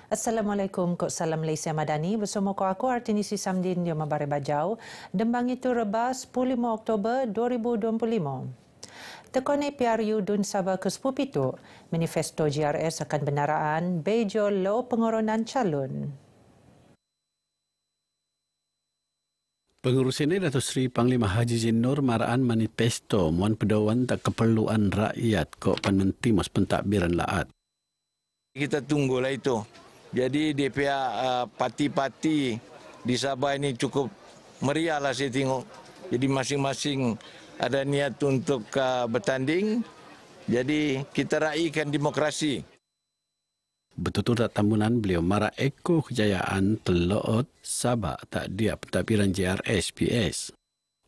Assalamualaikum, Kok Salam Malaysia Madani. Bersama aku Artinisi Samdin di Mabare Bajau. Dembang itu rebas 15 Oktober 2025. Tekone PRU Dun Sabah ke-10 manifesto GRS akan benaraan bejo lo pengoronan calon. Pengurus ini Datuk Seri Panglima Haji Zain Nur maraan manifesto muan pedoman tak keperluan rakyat kok penenti mas pentadbiran laat. Kita tunggulah itu. Jadi di pihak parti-parti di Sabah ini cukup meriah lah saya tengok. Jadi masing-masing ada niat untuk bertanding. Jadi kita raihkan demokrasi. Betul-betul tak tambunan beliau marah eko kejayaan telot Sabah tak dia pentadbiran JRS-PS.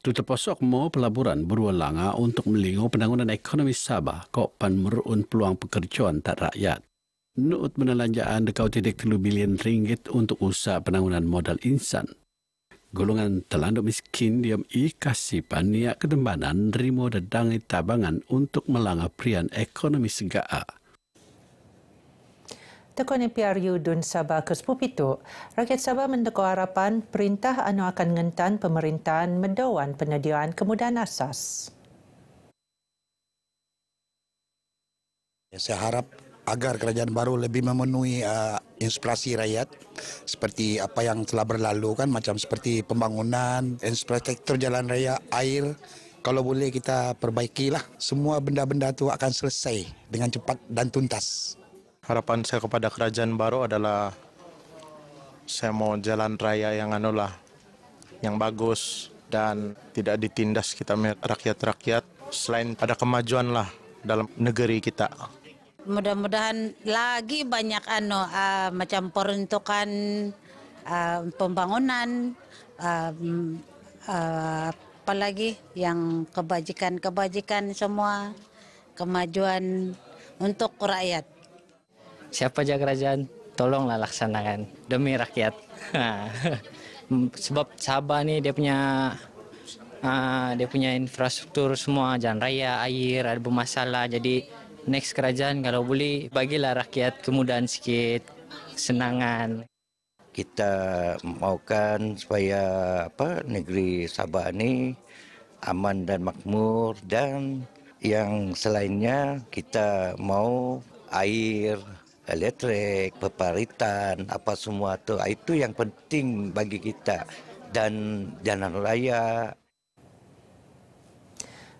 Tu terposok mau pelaburan berwalanga untuk melingau penanganan ekonomi Sabah kok pan merun peluang pekerjaan tak rakyat. Nuut menelanjaan dekau 3 bilion ringgit untuk usaha penanganan modal insan. Golongan telanduk miskin diam kasih paniak kedembanan rimo dadangi tabangan untuk melanga prian ekonomi segaa. Tekone PRU Dun Sabah ke-10, rakyat Sabah mendekau harapan perintah anu akan ngentan pemerintahan mendawan penyediaan kemudahan asas. Saya harap agar kerajaan baru lebih memenuhi inspirasi rakyat seperti apa yang telah berlalu kan, macam seperti pembangunan, infrastruktur jalan raya, air. Kalau boleh kita perbaikilah, semua benda-benda itu akan selesai dengan cepat dan tuntas. Harapan saya kepada kerajaan baru adalah saya mau jalan raya yang yang bagus dan tidak ditindas kita rakyat-rakyat. Selain ada kemajuan lah dalam negeri kita. Mudah-mudahan lagi banyak macam peruntukan pembangunan, apalagi yang kebajikan semua, kemajuan untuk rakyat. Siapa aja kerajaan, tolonglah laksanakan demi rakyat. Sebab Sabah ni dia punya infrastruktur semua, jalan raya, air ada bermasalah. Jadi next kerajaan kalau boleh bagilah rakyat kemudahan sikit, kesenangan. Kita maukan supaya negeri Sabah ni aman dan makmur, dan yang selainnya kita mau air, elektrik, peparitan, apa semua tu, itu yang penting bagi kita, dan jalan raya.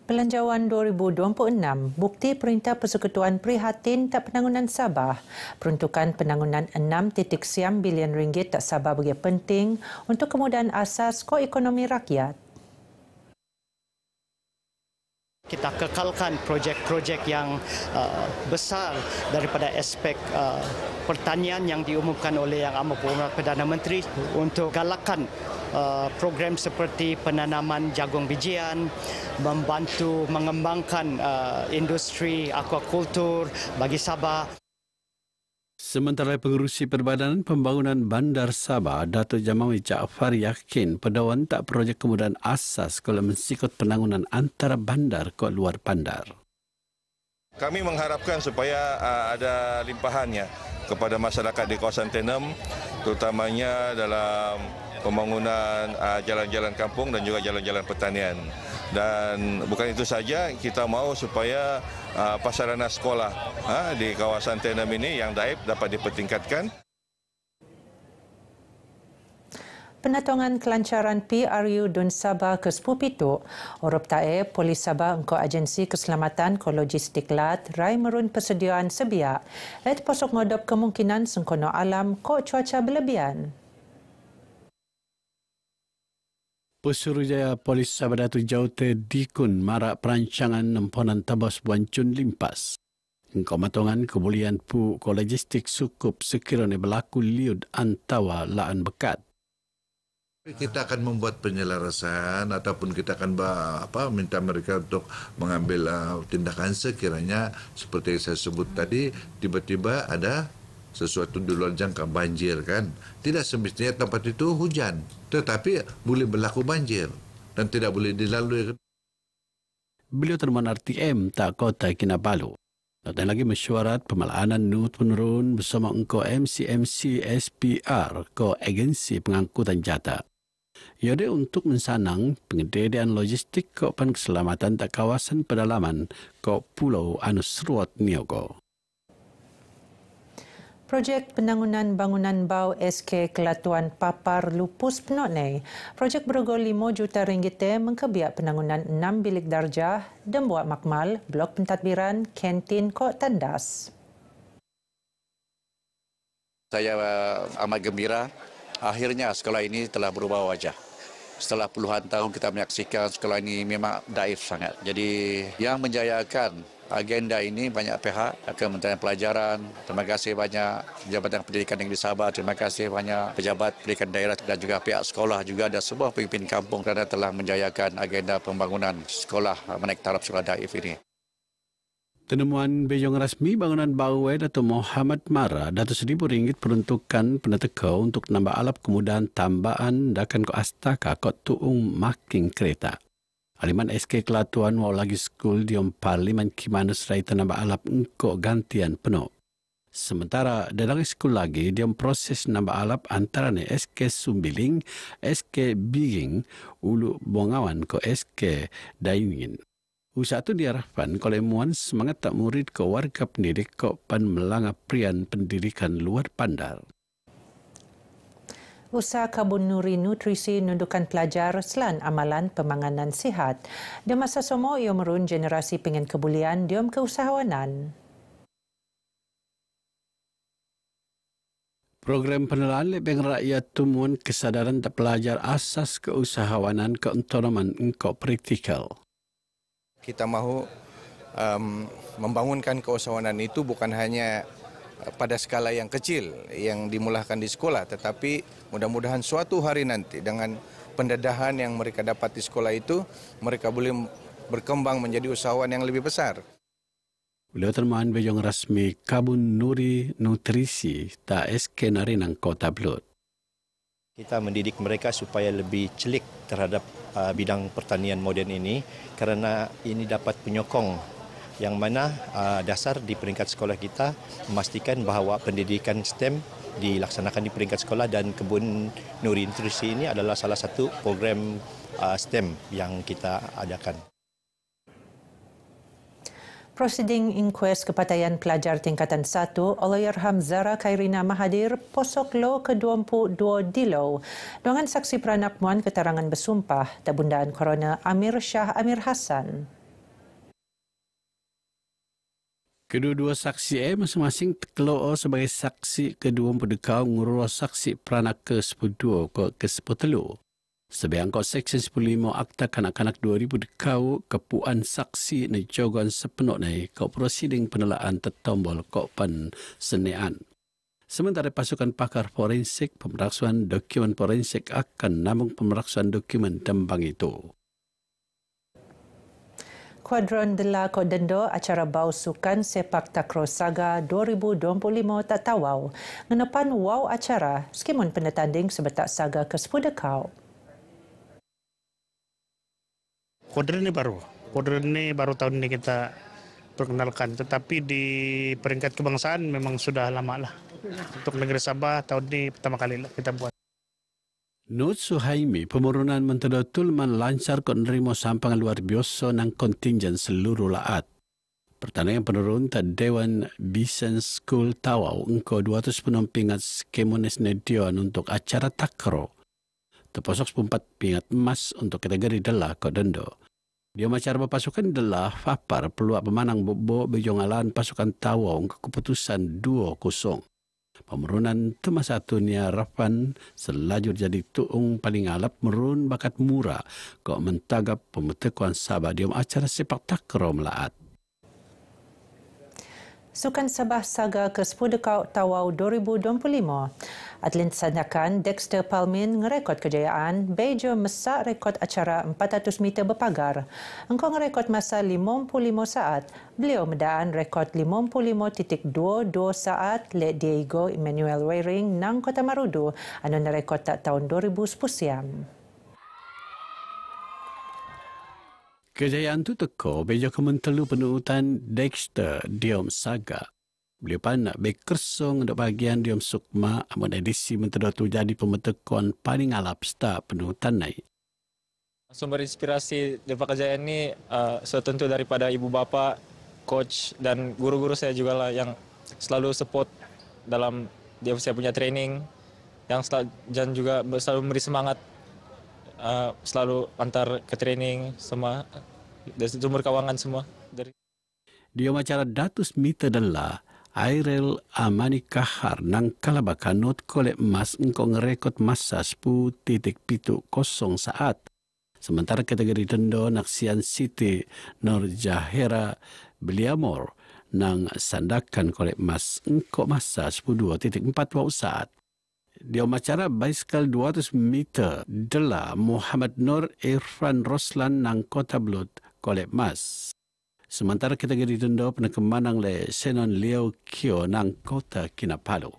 Belanjawan 2026, bukti Perintah Persekutuan prihatin tak penangunan Sabah. Peruntukan penangunan 6.9 bilion ringgit tak Sabah bagi penting untuk kemudahan asas koekonomi rakyat. Kita kekalkan projek-projek yang besar daripada aspek pertanian yang diumumkan oleh Yang Amat Berhormat Perdana Menteri untuk galakkan program seperti penanaman jagung bijian, membantu mengembangkan industri aquakultur bagi Sabah. Sementara Pengerusi Perbadanan Pembangunan Bandar Sabah, Datuk Jamawi Jaafar yakin pedawan tak projek kemudahan asas kalau mensikut penangunan antara bandar ke luar bandar. Kami mengharapkan supaya ada limpahannya kepada masyarakat di kawasan Tenem, terutamanya dalam pembangunan jalan-jalan kampung dan juga jalan-jalan pertanian. Dan bukan itu saja, kita mahu supaya prasarana sekolah di kawasan Tenem ini yang daib dapat dipertingkatkan. Penatongan kelancaran PRU Dun Sabah ke-10, Orop Tae, Polis Sabah engkau Agensi Keselamatan ko Logistik Lat, rai merun persediaan sebiak, posok ngodop kemungkinan sengkono alam ko cuaca berlebihan. Pesuruhjaya Polis Sabah Datuk Jaute Dikun marak perancangan nemponan tabas Buancun Limpas. Engkau matongan kebolehan pu ko logistik sukup sekiranya berlaku liud antawa laan bekat. Kita akan membuat penyelarasan ataupun kita akan minta mereka untuk mengambil tindakan sekiranya seperti yang saya sebut tadi, tiba-tiba ada sesuatu di luar jangka, banjir kan. Tidak semestinya tempat itu hujan, tetapi boleh berlaku banjir dan tidak boleh dilalui. Beliau termohon RTM tak Kota Kinabalu. Dan lagi mesyuarat pemalaanan nut penurun bersama engkau MCMC SPR ko agensi pengangkutan jata. Ia ada untuk mensanang pengededean logistik ko pan keselamatan tak kawasan pedalaman ko Pulau Anusruat Niogo. Projek penangunan bangunan bau SK Kelatuan Papar Lupus Penotnei. Projek berogol 5 juta ringgit mengkebiak penangunan 6 bilik darjah dan buat makmal, blok pentadbiran, kantin Kok Tandas. Saya amat gembira akhirnya sekolah ini telah berubah wajah. Setelah puluhan tahun kita menyaksikan sekolah ini memang daif sangat. Jadi yang menjayakan agenda ini banyak pihak, Kementerian Pelajaran, terima kasih banyak Jabatan Pendidikan Negeri Sabah, terima kasih banyak pejabat pendidikan daerah dan juga pihak sekolah juga dan semua pemimpin kampung kerana telah menjayakan agenda pembangunan sekolah menaik taraf sekolah daif ini. Penemuan bejong rasmi bangunan bau Dato' Muhammad Mara, RM100,000 peruntukan peneteka untuk nambah alap kemudahan tambahan dakan ko astaka ko tuung making kereta. Aliman SK Kelatuan mau lagi skul diom Parlimen Kimanus Rai nambah alap engkau gantian penuh. Sementara dalam skul lagi diom proses nambah alap antara SK Sumbiling, SK Biging, Ulu Bongawan ko SK Daingin. Usaha itu diharapkan oleh muan semangat tak murid ke warga pendidik ko pan melanga prian pendidikan luar pandar. Usaha Kabun Nuri Nutrisi nundukan pelajar selan amalan pemanganan sihat. Di masa semua ia merun generasi pengen kebulian diom keusahawanan. Program penelaan lebeng rakyat tumuan kesadaran tak pelajar asas keusahawanan keuntonoman engkau praktikal. Kita mahu membangunkan keusahawanan itu bukan hanya pada skala yang kecil yang dimulakan di sekolah, tetapi mudah-mudahan suatu hari nanti dengan pendedahan yang mereka dapat di sekolah itu, mereka boleh berkembang menjadi usahawan yang lebih besar. Beliau termaan bejong rasmi Kabun Nuri Nutrisi ta SK Narinang Kota Blut. Kita mendidik mereka supaya lebih celik terhadap bidang pertanian moden ini kerana ini dapat menyokong yang mana dasar di peringkat sekolah kita memastikan bahawa pendidikan STEM dilaksanakan di peringkat sekolah dan Kebun Nuri Nutrisi ini adalah salah satu program STEM yang kita adakan. Prosiding inquest kepataian pelajar tingkatan 1 Allahyarham Zara Khairina Mahathir posok lo ke-22 Dilo dengan saksi peranak muan keterangan bersumpah tabundaan korona Amir Shah Amir Hassan. Kedua-dua saksi masing-masing terkeluar sebagai saksi kedua pendekau ngurus saksi peranak ke-12 ke-10. Sebiang kau Seksyen 15 Akta Kanak-Kanak 2000 dekau kepuan saksi ni jogan sepenuh ni kau prosiding penelaan tertombol kau pan senean. Sementara pasukan pakar forensik pemeriksan dokumen forensik akan namung pemeriksan dokumen tembang itu. Kuadron Dela Kod Dendo acara bau sukan sepak takraw Saga 2025 tak tawau. Ngenapan wow acara skimun penetanding sebetak Saga ke-10 dekau. Kuadron ini baru tahun ini kita perkenalkan, tetapi di peringkat kebangsaan memang sudah lama lah. Untuk negeri Sabah tahun ini pertama kali lah kita buat. Nur Suhaimi, pemurunan mentedatul lancar kod nerimo sampangan luar biasa nang kontingen seluruh laat. Pertandingan penurun tak Dewan Business School Tawau engkau 200 penumpingat Kemones Nedion untuk acara takraw. Terposok 14 pingat emas untuk kategori Dela kod Dendo. Dia macar berpasukan Dela Fapar peluak pemanang bobo bejongalan pasukan Tawau ke keputusan 2-0. Pemerunan tema satunya Rafan selajur jadi tuung paling alap merun bakat murah kok mentagap pemetekuan Sabah diom acara sepak takraw melaat. Sukan Sabah Saga ke-10 Tawau 2025. Atlet sandakan Dexter Palmin ngerekod kejayaan Bejo mesak rekod acara 400 meter berpagar. Engkau ngerekod masa 55 saat. Beliau medaan rekod 55.22 saat le Diego Emmanuel Waring nang Kota Marudu anu nerekod tak tahun 2010 siam. Kejayaan tu teko bejo kementelu penuutan Dexter Diom Saga. Beliau nak bekersong untuk bahagian Diom Sukma amun edisi mentera tu jadi pemetekon paling alap sta penuutan naik. Sumber inspirasi Depa Kejayaan ini tentu daripada ibu bapa, coach dan guru-guru saya juga lah yang selalu support dalam saya punya training, yang dan juga selalu memberi semangat, selalu antar ke training semua dari sumber kawangan semua. Dia acara datus mita dela Airel Amani Kahar nang kalabakan not kolek emas engkau ngerekod masa 10.70 saat. Sementara kategori dendo Naksian City Nur Jahera Beliamor nang sandakan kolek emas engkau masa 12.40 saat. Dia acara bicycle 200 meter dela Muhammad Nur Irfan Roslan nang Kota Blut kolek emas. Sementara kategori dendo penekemanang le Senon Leo Kio nang Kota Kinabalu.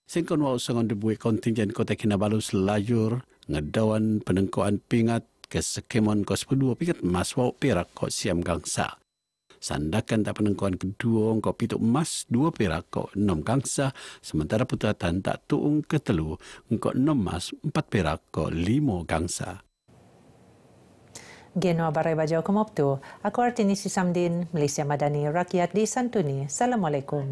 Singkon wau sangon dibuat kontingen Kota Kinabalu selajur ngedawan penengkoan pingat ke sekemon kos 2 pikat emas wau perak kok siam gangsa. Sandakan tak penengkoan kedua kok pituk emas 2 perak kok 6 gangsa. Sementara putatan tak tuung ketelu kok 6 emas 4 perak kok 5 gangsa. Geno Barai Bajau Kemoptu, aku Artinisi Samdin, Malaysia Madani, rakyat di Santuni. Assalamualaikum.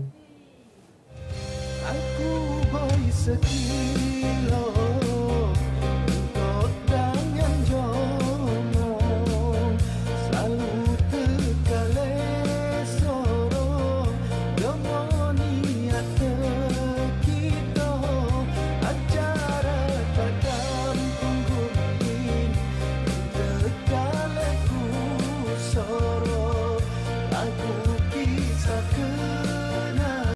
Aku bayi sekilo